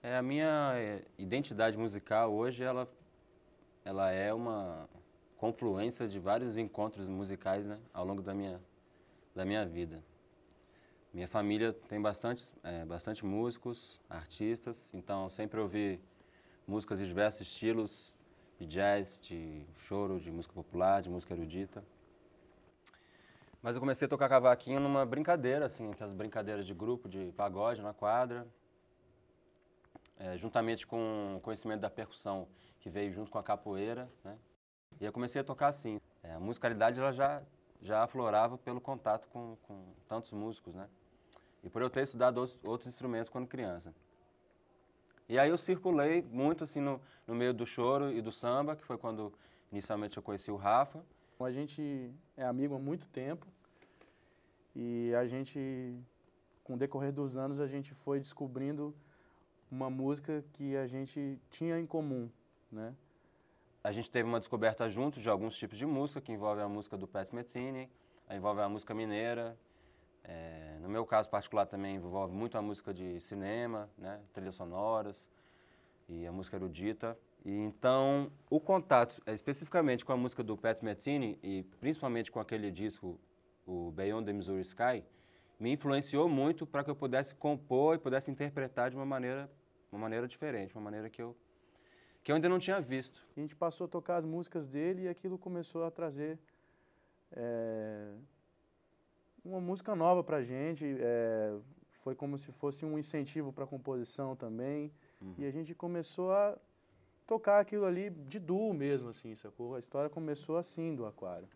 A minha identidade musical hoje, ela é uma confluência de vários encontros musicais, né, ao longo da minha vida. Minha família tem bastante músicos, artistas, então sempre ouvi músicas de diversos estilos, de jazz, de choro, de música popular, de música erudita. Mas eu comecei a tocar cavaquinho numa brincadeira, assim, aquelas brincadeiras de grupo, de pagode na quadra, juntamente com o conhecimento da percussão que veio junto com a capoeira, né? E eu comecei a tocar assim. A musicalidade ela já aflorava pelo contato com tantos músicos, né? E por eu ter estudado outros instrumentos quando criança. E aí eu circulei muito assim no meio do choro e do samba, que foi quando inicialmente eu conheci o Rafa. A gente é amigo há muito tempo e a gente, com o decorrer dos anos, a gente foi descobrindo uma música que a gente tinha em comum, né? A gente teve uma descoberta juntos de alguns tipos de música, que envolve a música do Pat Metheny, envolve a música mineira. No meu caso particular também envolve muito a música de cinema, né, trilhas sonoras e a música erudita. E então o contato especificamente com a música do Pat Metheny e principalmente com aquele disco, o Beyond the Missouri Sky, me influenciou muito para que eu pudesse compor e pudesse interpretar de uma maneira diferente, uma maneira que eu ainda não tinha visto. A gente passou a tocar as músicas dele e aquilo começou a trazer uma música nova pra gente, foi como se fosse um incentivo para a composição também, e a gente começou a tocar aquilo ali de duo mesmo, assim, sacou? A história começou assim do Aquário.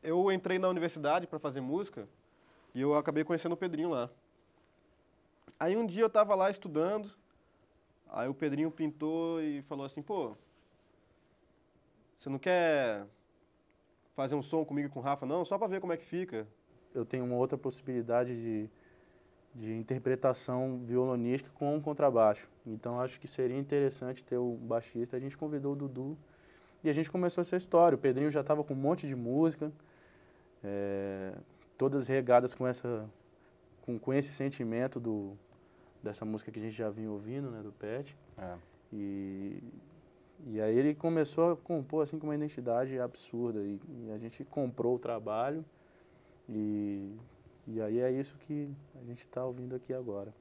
eu entrei na universidade para fazer música e eu acabei conhecendo o Pedrinho lá. Aí um dia eu tava lá estudando, aí o Pedrinho pintou e falou assim, pô, você não quer fazer um som comigo e com o Rafa, não? Só para ver como é que fica. Eu tenho uma outra possibilidade de interpretação violonística com um contrabaixo. Então acho que seria interessante ter o baixista. A gente convidou o Dudu e a gente começou essa história. O Pedrinho já estava com um monte de música, todas regadas com esse sentimento dessa música que a gente já vinha ouvindo, né, do Pet. E aí ele começou a compor assim com uma identidade absurda e a gente comprou o trabalho e aí é isso que a gente está ouvindo aqui agora.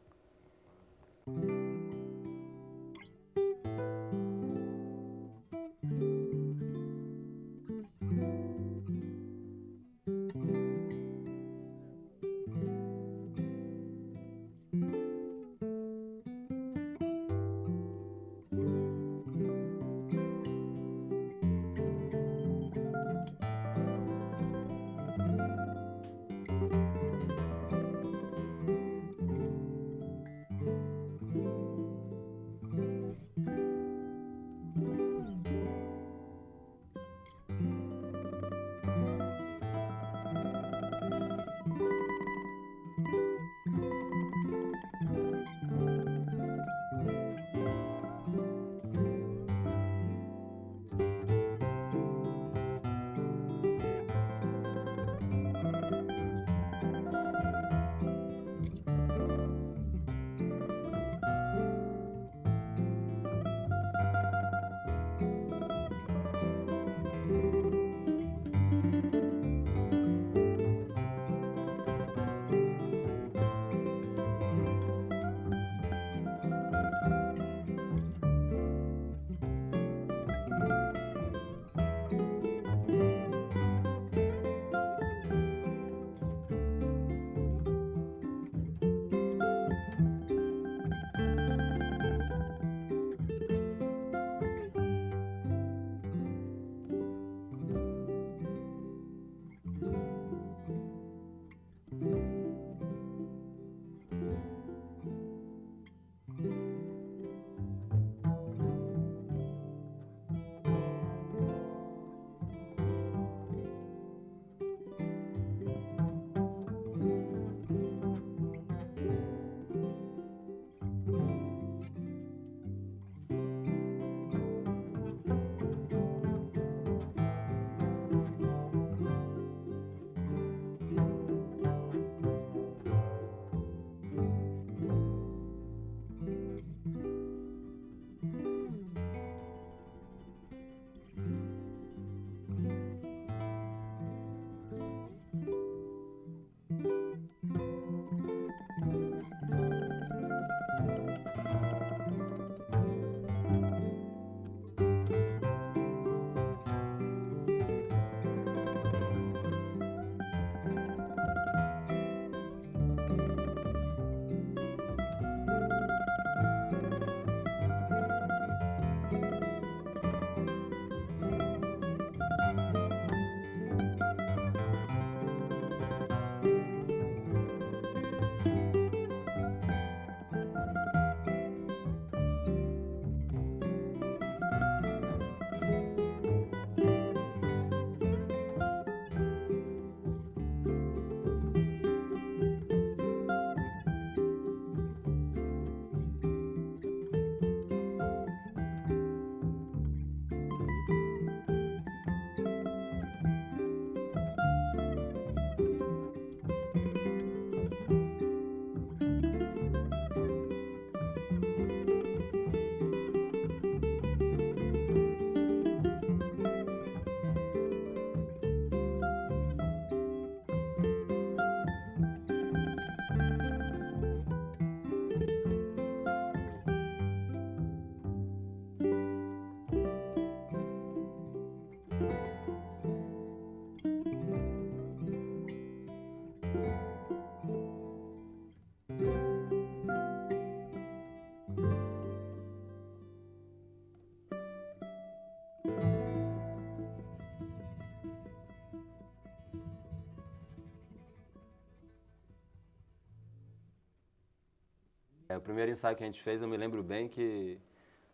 O primeiro ensaio que a gente fez, eu me lembro bem que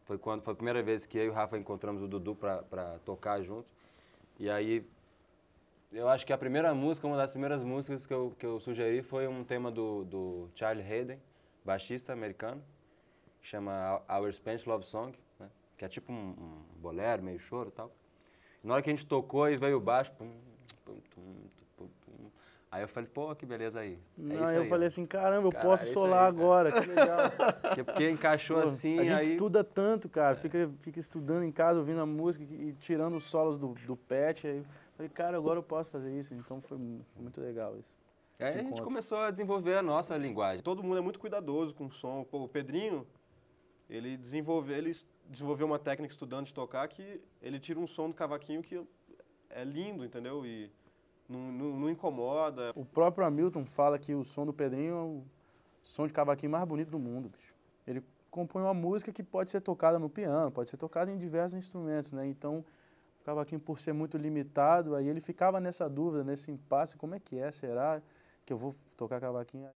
foi a primeira vez que eu e o Rafa encontramos o Dudu pra tocar junto. E aí, eu acho que a primeira música, uma das primeiras músicas que eu sugeri foi um tema do Charlie Haden, baixista americano, que chama Our Spanish Love Song, né? Que é tipo um bolero, meio choro e tal. Na hora que a gente tocou e veio o baixo, pum, pum, pum, pum, pum. Aí eu falei, pô, que beleza aí. Não, eu falei assim, caramba, eu Cara, posso é isso solar aí, agora, que legal. Porque encaixou Pô, assim, a gente aí... estuda tanto, cara, fica estudando em casa, ouvindo a música e tirando os solos do Pet. Aí eu falei, cara, agora eu posso fazer isso. Então foi muito legal isso. Aí a gente começou a desenvolver a nossa linguagem. Todo mundo é muito cuidadoso com o som. Pô, o Pedrinho, ele desenvolveu uma técnica estudando de tocar que ele tira um som do cavaquinho que é lindo, entendeu? E não incomoda. O próprio Hamilton fala que o som do Pedrinho é o som de cavaquinho mais bonito do mundo, bicho. Ele compõe uma música que pode ser tocada no piano, pode ser tocada em diversos instrumentos, né? Então, o cavaquinho, por ser muito limitado, aí ele ficava nessa dúvida, nesse impasse, como é que é? Será que eu vou tocar cavaquinho?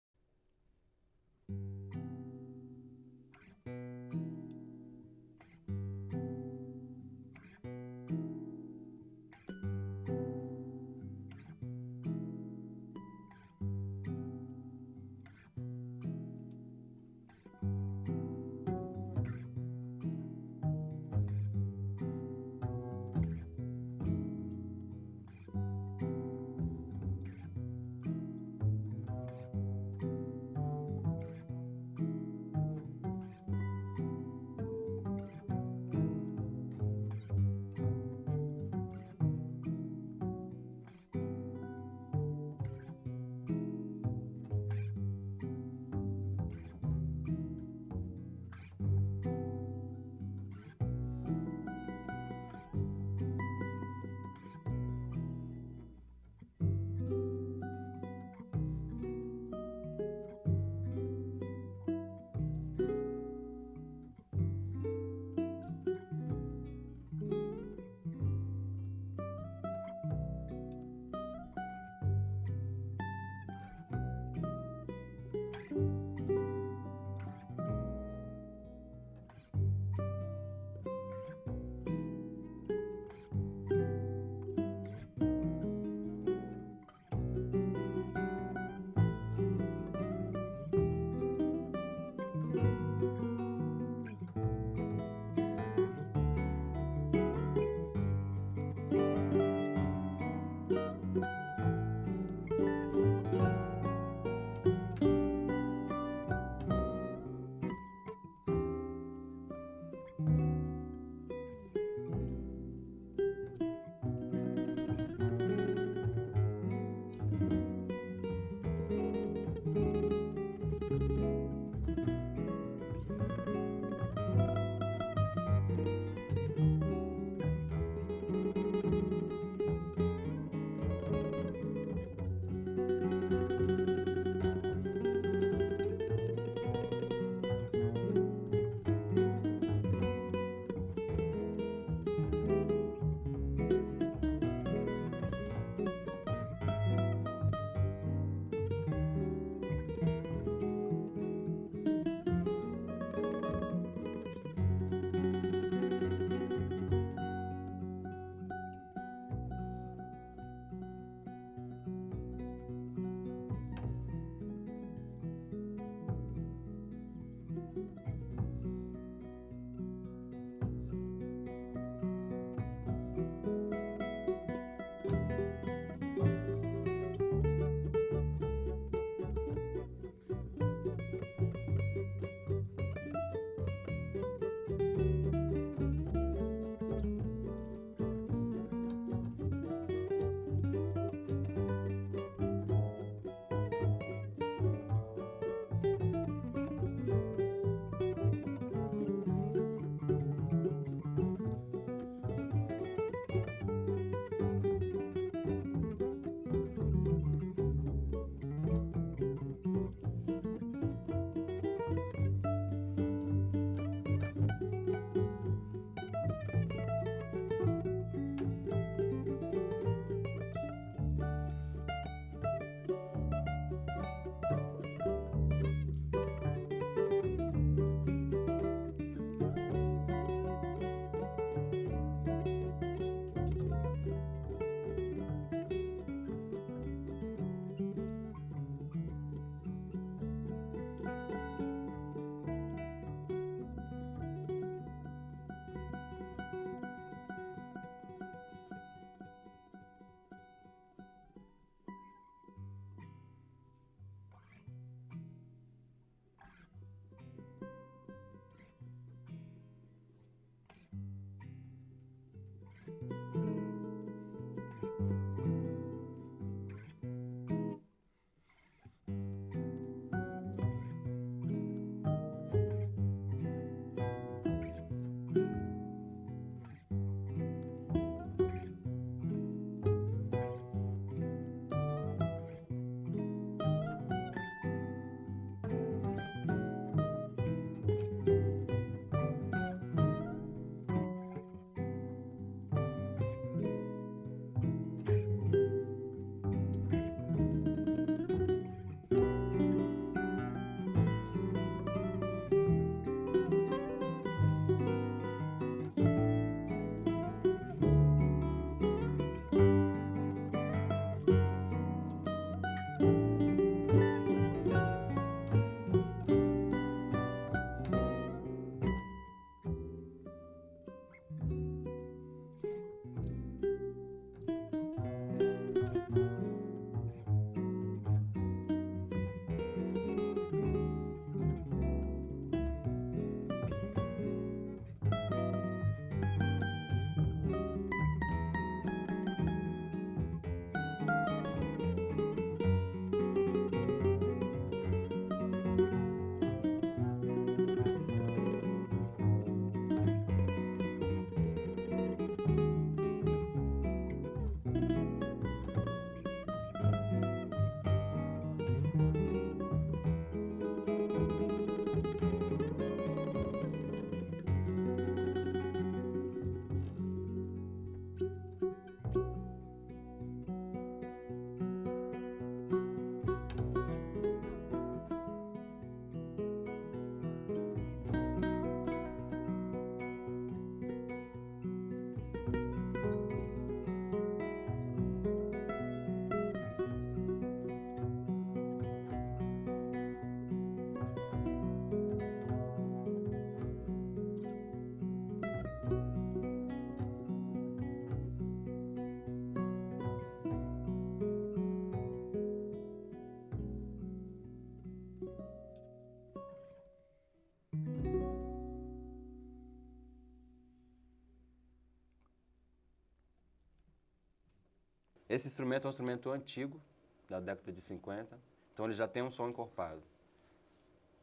Esse instrumento é um instrumento antigo, da década de 50, então ele já tem um som encorpado.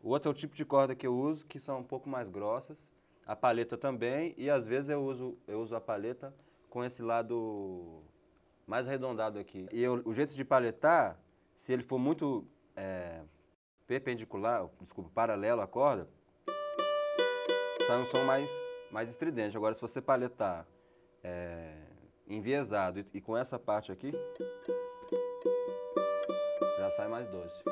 O outro é o tipo de corda que eu uso, que são um pouco mais grossas, a palheta também, e às vezes eu uso a palheta com esse lado mais arredondado aqui. E o jeito de palhetar, se ele for muito paralelo à corda, sai um som mais estridente. Agora, se você palhetar enviesado e com essa parte aqui, já sai mais doce.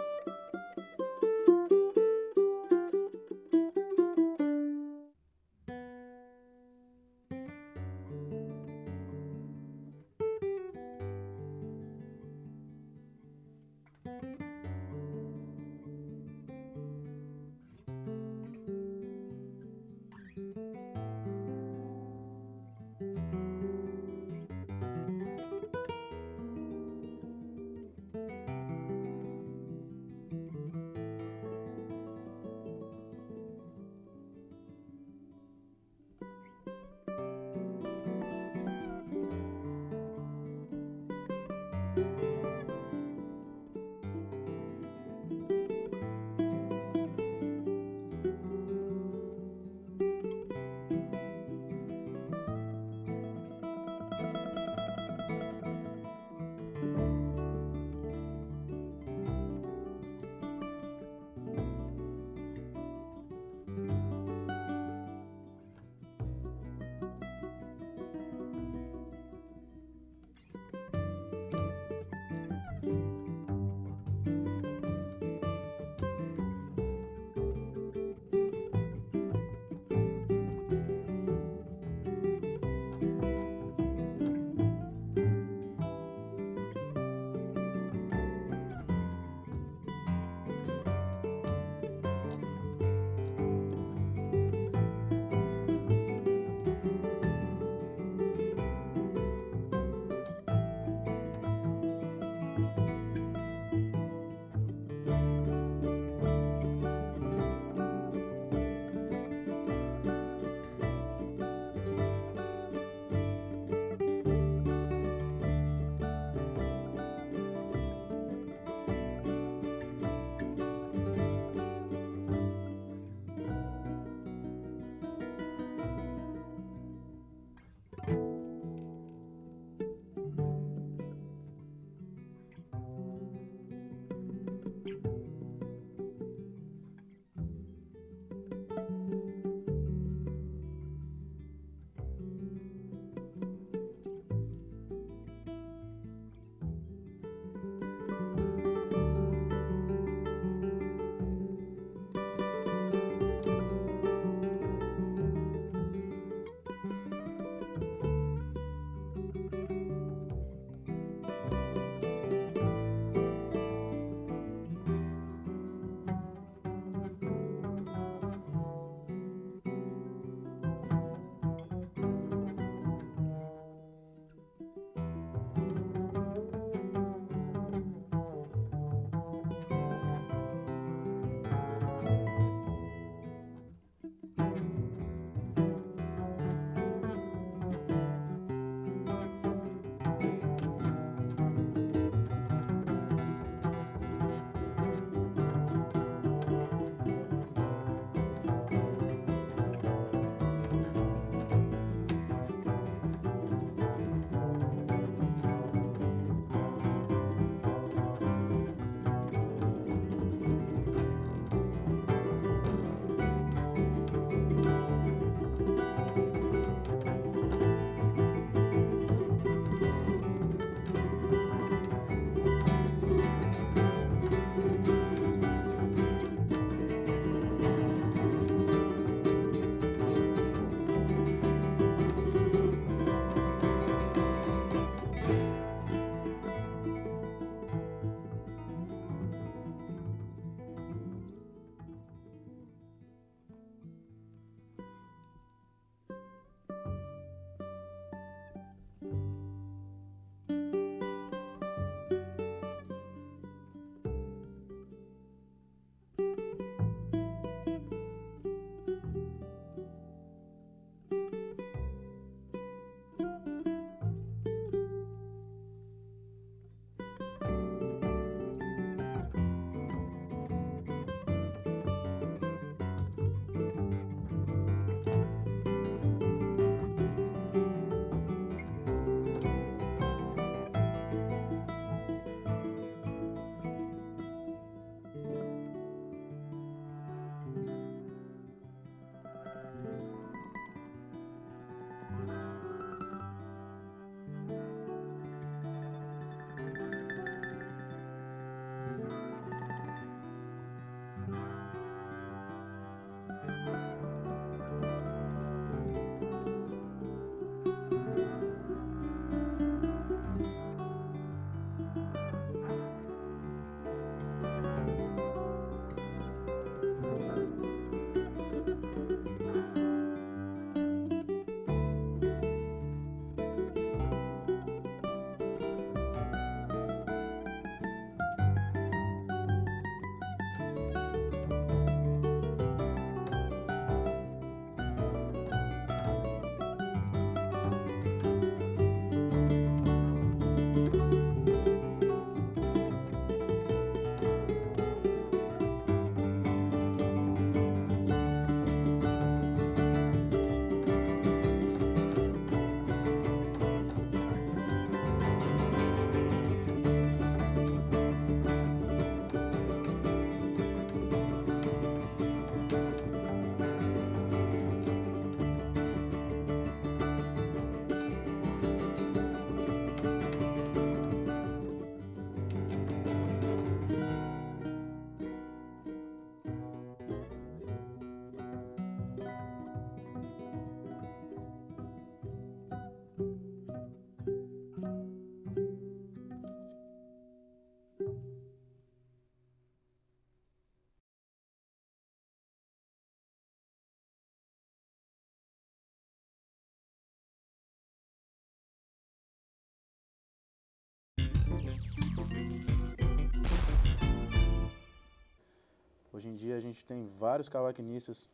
Hoje em dia a gente tem vários cavaquinistas,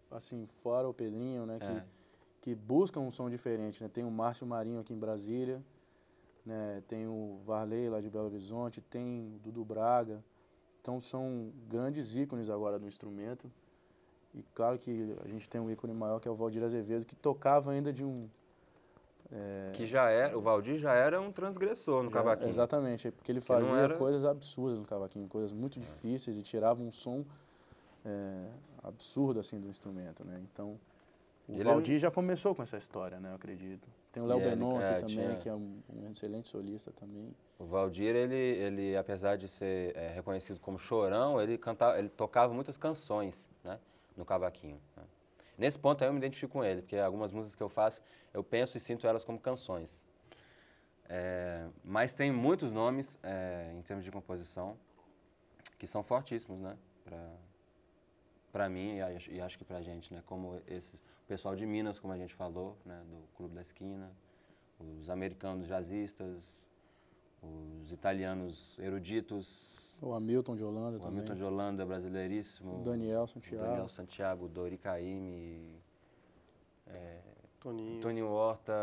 assim, fora o Pedrinho, né, que buscam um som diferente, né? Tem o Márcio Marinho aqui em Brasília, né? Tem o Varley lá de Belo Horizonte, tem o Dudu Braga. Então são grandes ícones agora do instrumento. E claro que a gente tem um ícone maior que é o Valdir Azevedo, que tocava ainda de um... O Valdir já era um transgressor no cavaquinho. Exatamente, porque ele fazia coisas absurdas no cavaquinho, coisas muito difíceis e tirava um som absurdo assim do instrumento, né? Então, o Valdir já começou com essa história, né? Eu acredito. Tem o Léo Benon aqui também, que é um excelente solista também. O Valdir, ele apesar de ser reconhecido como chorão, ele tocava muitas canções, né, no cavaquinho, né? Nesse ponto aí eu me identifico com ele, porque algumas músicas que eu faço, eu penso e sinto elas como canções. Mas tem muitos nomes, em termos de composição, que são fortíssimos, né, pra mim e acho que pra gente, né, como o pessoal de Minas, como a gente falou, né, do Clube da Esquina, os americanos jazzistas, os italianos eruditos. O Hamilton de Holanda também. O Hamilton de Holanda, brasileiríssimo. O Daniel Santiago. O Daniel Santiago, o Dori Caymmi, Toninho. Toninho Horta.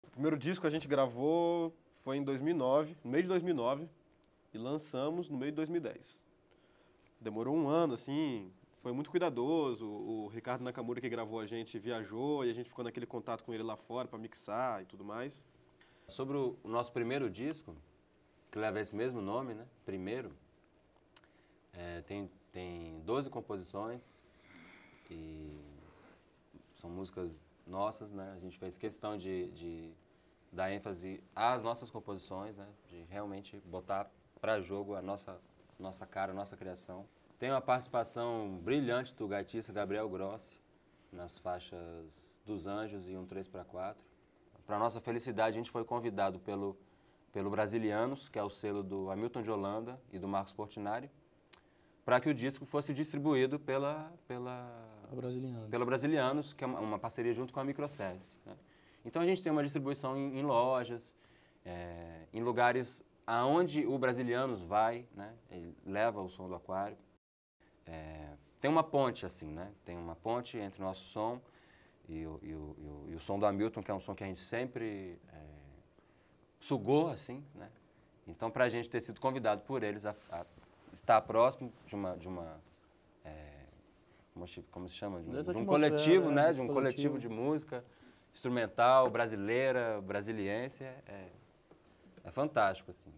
O primeiro disco que a gente gravou foi em 2009, no meio de 2009, e lançamos no meio de 2010. Demorou um ano, assim, foi muito cuidadoso. O Ricardo Nakamura, que gravou a gente, viajou e a gente ficou naquele contato com ele lá fora para mixar e tudo mais. Sobre o nosso primeiro disco, que leva esse mesmo nome, né? Primeiro, tem 12 composições e são músicas nossas, né? A gente fez questão de dar ênfase às nossas composições, né? De realmente botar para jogo a nossa cara, a nossa criação. Tem uma participação brilhante do gaitista Gabriel Grossi nas faixas dos Anjos e um 3/4. Para nossa felicidade, a gente foi convidado pelo Brasilianos, que é o selo do Hamilton de Holanda e do Marcos Portinari, para que o disco fosse distribuído pela Brasilianos, que é uma parceria junto com a Microservice, né? Então a gente tem uma distribuição em lojas, em lugares aonde o Brasilianos vai, né? Ele leva o som do Aquário. Tem uma ponte, assim, né? Tem uma ponte entre o nosso som e o som do Hamilton, que é um som que a gente sempre sugou, assim, né? Então, para a gente ter sido convidado por eles a estar próximo de como se chama? De um coletivo, né? De um coletivo de música instrumental, brasileira, brasiliense, é fantástico, assim.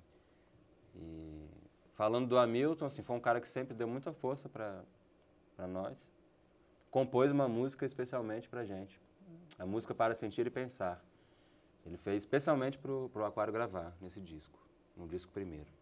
E falando do Hamilton, assim, foi um cara que sempre deu muita força para nós. Compôs uma música especialmente pra gente. A música Para Sentir e Pensar. Ele fez especialmente pro Aquário gravar nesse disco, no disco primeiro.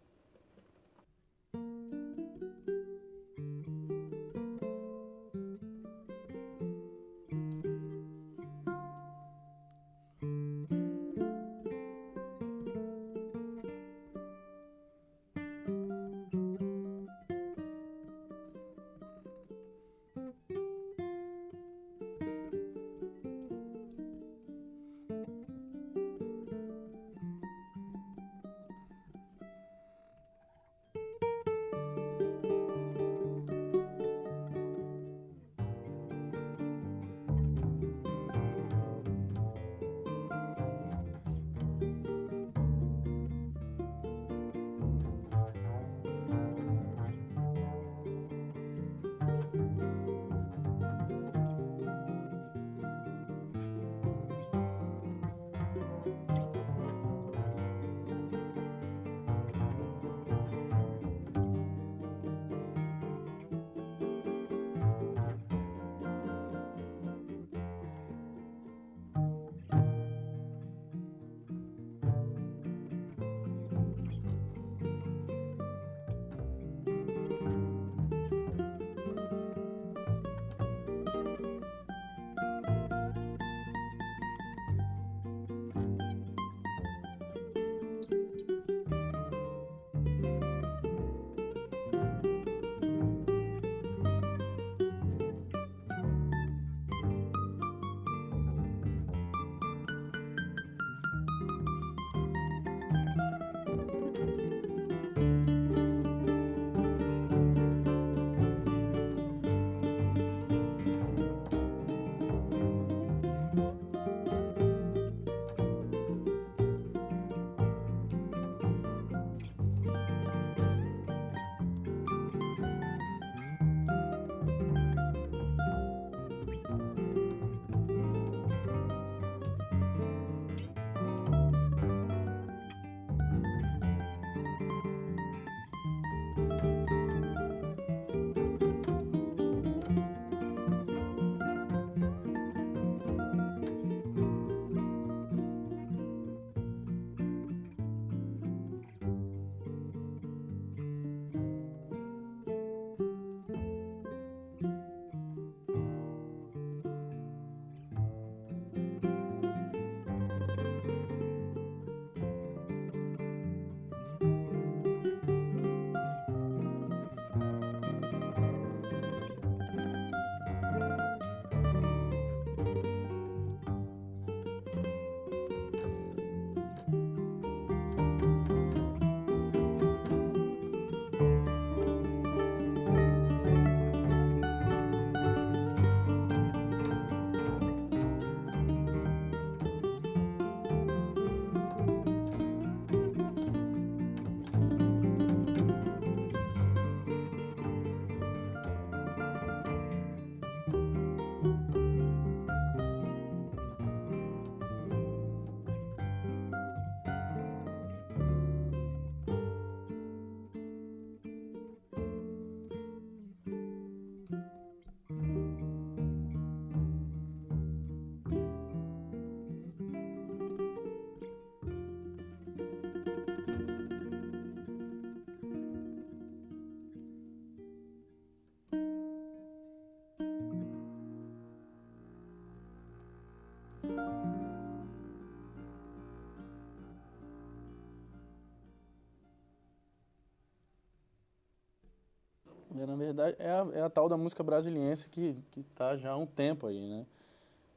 Na verdade, é a tal da música brasiliense que tá já há um tempo aí, né?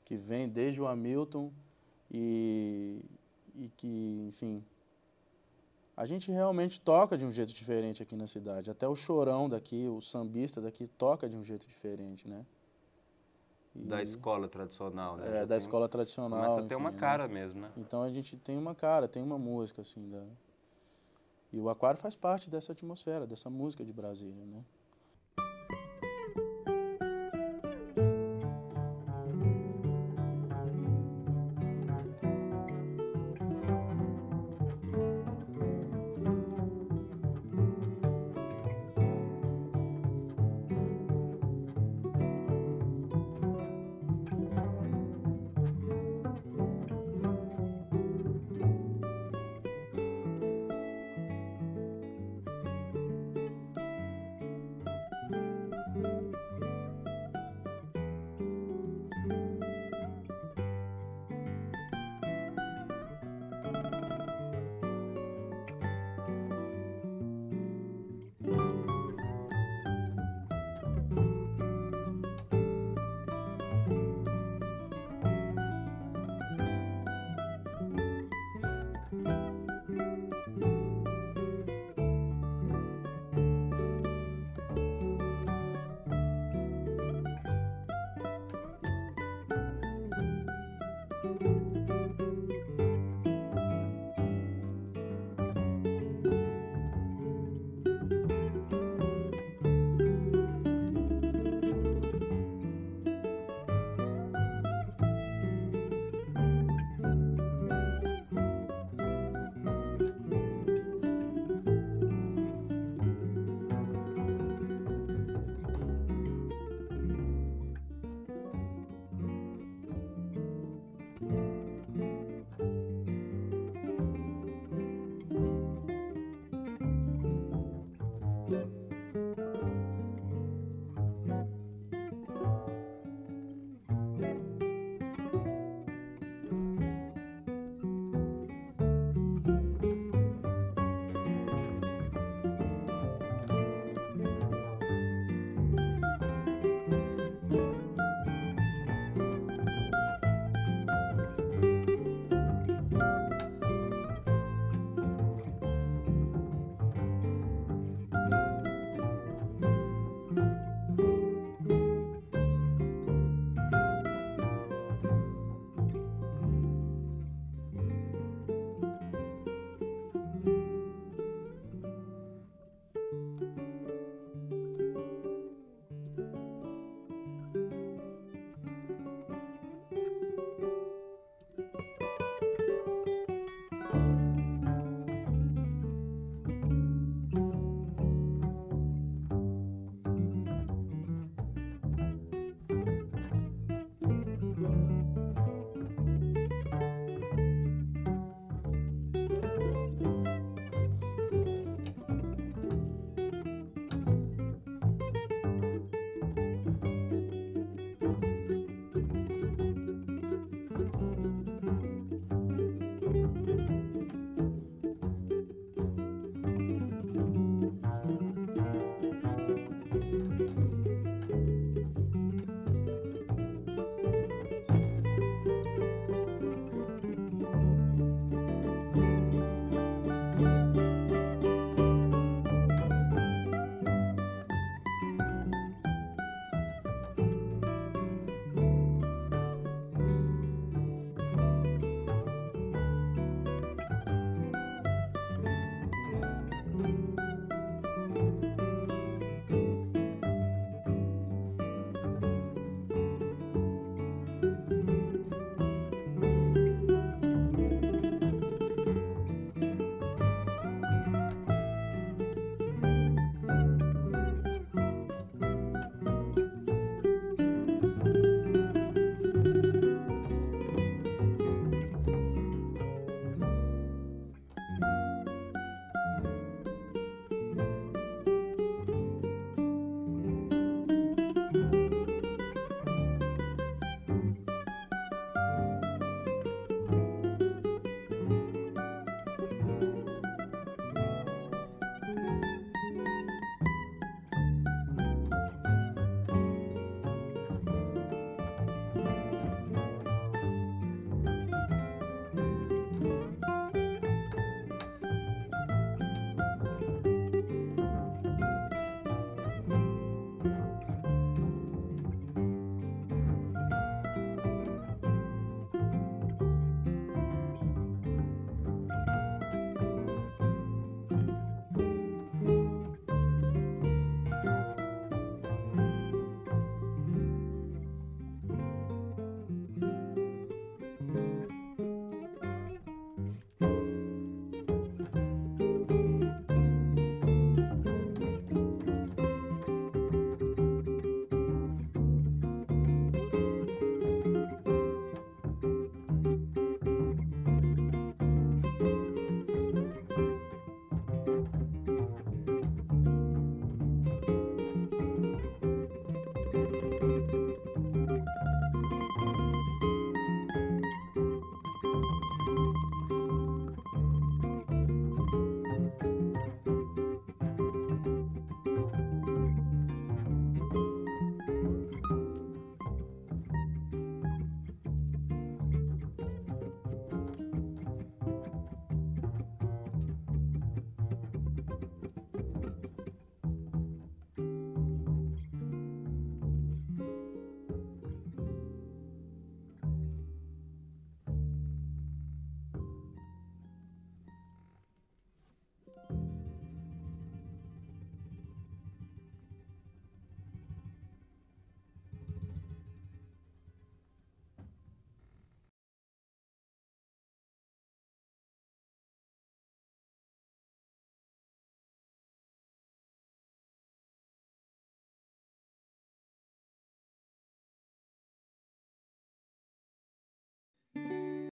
Que vem desde o Hamilton e que, enfim, a gente realmente toca de um jeito diferente aqui na cidade. Até o chorão daqui, o sambista daqui toca de um jeito diferente, né? Da escola tradicional, né? Da escola tradicional. Começa a ter enfim, uma cara mesmo, né? Então a gente tem uma cara, tem uma música, assim. E o Aquário faz parte dessa atmosfera, dessa música de Brasília, né?